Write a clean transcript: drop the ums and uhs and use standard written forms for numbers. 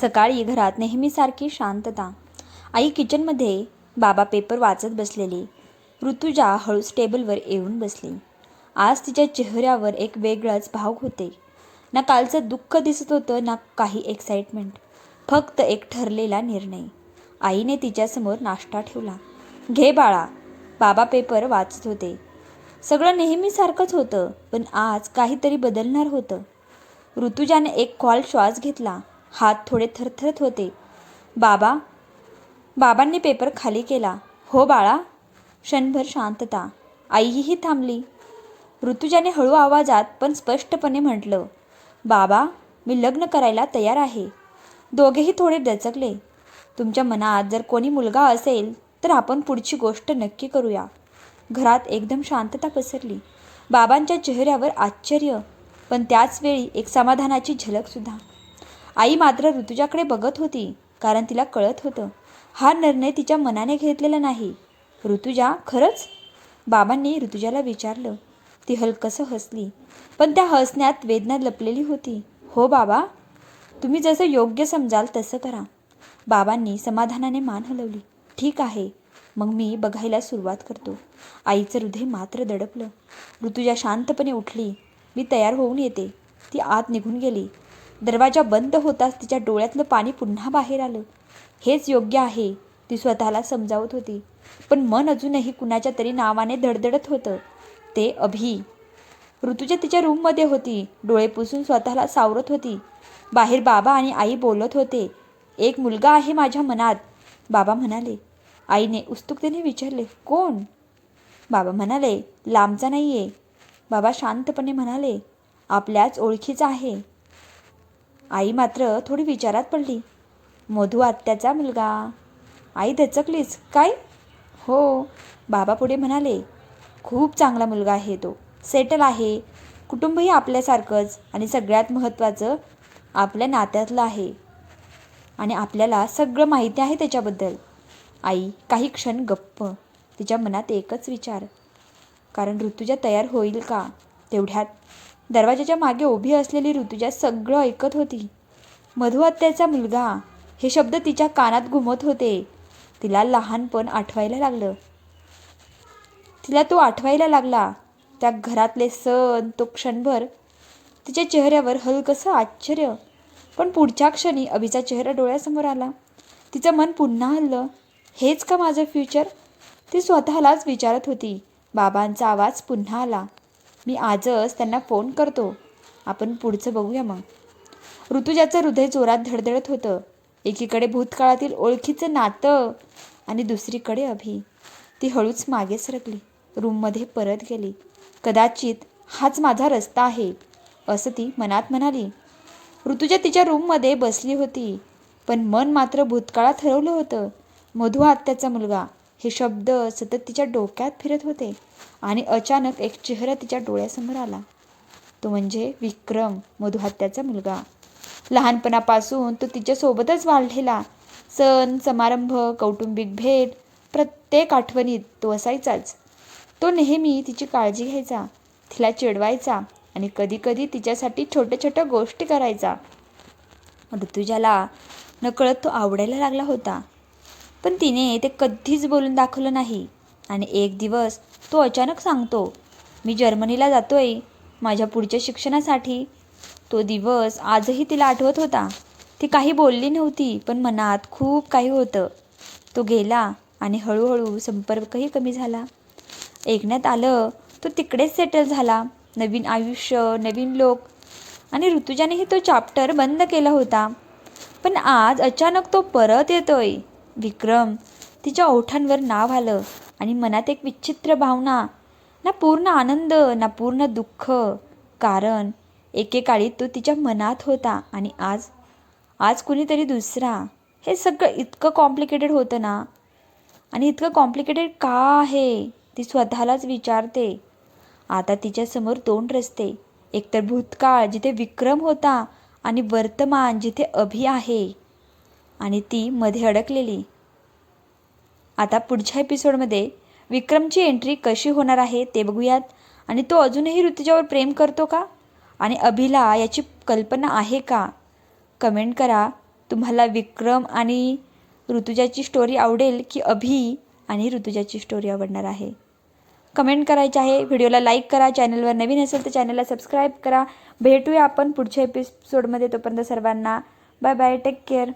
सकाळी घरात नेहमीसारखी शांतता. आई किचनमध्ये, बाबा पेपर वाचत बसलेली. ऋतुजा हळूच टेबलवर येऊन बसली. आज तिच्या चेहऱ्यावर एक वेगळाच भाव होते. ना कालचं दुःख दिसत होतं, ना काही एक्साइटमेंट. फक्त एक ठरलेला निर्णय. आईने तिच्यासमोर नाश्ता ठेवला. "घे बाळा." बाबा पेपर वाचत होते. सगळं नेहमीसारखंच होतं, पण आज काहीतरी बदलणार होतं. ऋतुजाने एक खोल श्वास घेतला. हात थोडे थरथरत होते. बाबांनी पेपर खाली केला. "हो बाळा." क्षणभर शांतता. आईही थांबली. ऋतुजाने हळू आवाजात पण स्पष्टपणे म्हटलं, "बाबा, मी लग्न करायला तयार आहे." दोघेही थोडे दचकले. "तुमच्या मनात जर कोणी मुलगा असेल तर आपण पुढची गोष्ट नक्की करूया." घरात एकदम शांतता पसरली. बाबांच्या चेहऱ्यावर आश्चर्य, पण त्याच वेळी एक समाधानाची झलकसुद्धा. आई मात्र ऋतुजाकडे बघत होती, कारण तिला कळत होतं, हा निर्णय तिच्या मनाने घेतलेला नाही. "ऋतुजा, खरंच?" बाबांनी ऋतुजाला विचारलं. ती हलकसं हसली, पण त्या हसण्यात वेदना लपलेली होती. "हो बाबा, तुम्ही जसं योग्य समजाल तसं करा." बाबांनी समाधानाने मान हलवली. "ठीक आहे, मग मी बघायला सुरुवात करतो." आईचं हृदय मात्र दडपलं. ऋतुजा शांतपणे उठली. "मी तयार होऊन येते." ती आत निघून गेली. दरवाजा बंद होताच तिच्या डोळ्यातलं पाणी पुन्हा बाहेर आलं. हेच योग्य आहे, ती स्वतःला समजावत होती. पण मन अजूनही कुणाच्या तरी नावाने धडधडत होतं. ते अभि. ऋतुजा तिच्या रूममध्ये होती. डोळे पुसून स्वतःला सावरत होती. बाहेर बाबा आणि आई बोलत होते. "एक मुलगा आहे माझ्या मनात," बाबा म्हणाले. आईने उत्सुकतेने विचारले, "कोण?" बाबा म्हणाले, "लांबचा नाहीये." बाबा शांतपणे म्हणाले, "आपल्याच ओळखीचा आहे." आई मात्र थोडी विचारात पडली. "मधू आत्याचा मुलगा." आई दचकलीच. "काय?" "हो." बाबा पुढे म्हणाले, "खूप चांगला मुलगा आहे तो. सेटल आहे, कुटुंबही आपल्यासारखंच, आणि सगळ्यात महत्त्वाचं आपल्या नात्यातलं आहे. आणि आपल्याला सगळं माहिती आहे त्याच्याबद्दल." आई काही क्षण गप्प. तिच्या मनात एकच विचार, कारण ऋतुजा तयार होईल का? तेवढ्यात दरवाजाच्या मागे उभी असलेली ऋतुजा सगळं ऐकत होती. मधू आत्याचा मुलगा, हे शब्द तिच्या कानात घुमत होते. तिला लहानपण आठवायला लागलं. तिला तो आठवायला लागला. त्या घरातले सण, तो क्षणभर. तिच्या चेहऱ्यावर हलकसं आश्चर्य. पण पुढच्या क्षणी अभिचा चेहरा डोळ्यासमोर आला. तिचं मन पुन्हा हललं. हेच का माझं फ्युचर? ती स्वतःलाच विचारत होती. बाबांचा आवाज पुन्हा आला. "मी आजच त्यांना फोन करतो. आपण पुढचं बघूया मग." ऋतुजाचं हृदय जोरात धडधडत होतं. एकीकडे भूतकाळातील ओळखीचं नातं आणि दुसरीकडे अभि. ती हळूच मागे सरकली. रूममध्ये परत गेली. "कदाचित हाच माझा रस्ता आहे," असं ती मनात म्हणाली. ऋतुजा तिच्या रूममध्ये बसली होती, पण मन मात्र भूतकाळात हरवलं होतं. मधू आत्याचा मुलगा, हे शब्द सतत तिच्या डोक्यात फिरत होते. आणि अचानक एक चेहरा तिच्या डोळ्यासमोर आला. तो म्हणजे विक्रम, मधू आत्याचा मुलगा. लहानपणापासून तो तिच्यासोबतच वाढलेला. सण, समारंभ, कौटुंबिक भेट, प्रत्येक आठवणीत तो असायचाच. तो नेहमी तिची काळजी घ्यायचा, तिला चिडवायचा आणि कधीकधी तिच्यासाठी छोट्या छोट्या गोष्टी करायचा. ऋतुजाला नकळत तो आवडायला लागला होता, पण तिने ते कधीच बोलून दाखवलं नाही. आणि एक दिवस तो अचानक सांगतो, "मी जर्मनीला जातोय माझ्या पुढच्या शिक्षणासाठी." तो दिवस आजही तिला आठवत होता. ती काही बोलली नव्हती, पण मनात खूप काही होतं. तो गेला आणि हळूहळू संपर्कही कमी झाला. ऐकण्यात आलं तो तिकडेच सेटल झाला. नवीन आयुष्य, नवीन लोक. आणि ऋतुजानेही तो चॅप्टर बंद केला होता. पण आज अचानक तो परत येतोय. विक्रम. तिच्या ओठांवर नाव आलं आणि मनात एक विचित्र भावना. ना पूर्ण आनंद, ना पूर्ण दुःख. कारण एकेकाळी तो तिच्या मनात होता आणि आज कुणीतरी दुसरा. हे सगळं इतकं कॉम्प्लिकेटेड होतं ना. आणि इतकं कॉम्प्लिकेटेड का आहे, ती स्वतःलाच विचारते. आता तिच्यासमोर दोन रस्ते. एकतर भूतकाळ, जिथे विक्रम होता, आणि वर्तमान, जिथे अभि आहे. आणि ती मध्ये अडकलेली. आता पुढच्या एपिसोडमध्ये विक्रमची एंट्री कशी होणार आहे ते बघूयात. आणि तो अजूनही ऋतुजावर प्रेम करतो का? आणि अभिला याची कल्पना आहे का? कमेंट करा. तुम्हाला विक्रम आणि ऋतुजाची स्टोरी आवडेल की अभि आणि ऋतुजाची स्टोरी आवडणार आहे? कमेंट करायचे आहे. व्हिडिओला लाईक करा. चॅनलवर नवीन असेल तर चॅनलला सबस्क्राईब करा. भेटूया आपण पुढच्या एपिसोडमध्ये. तोपर्यंत सर्वांना बाय बाय. Take care.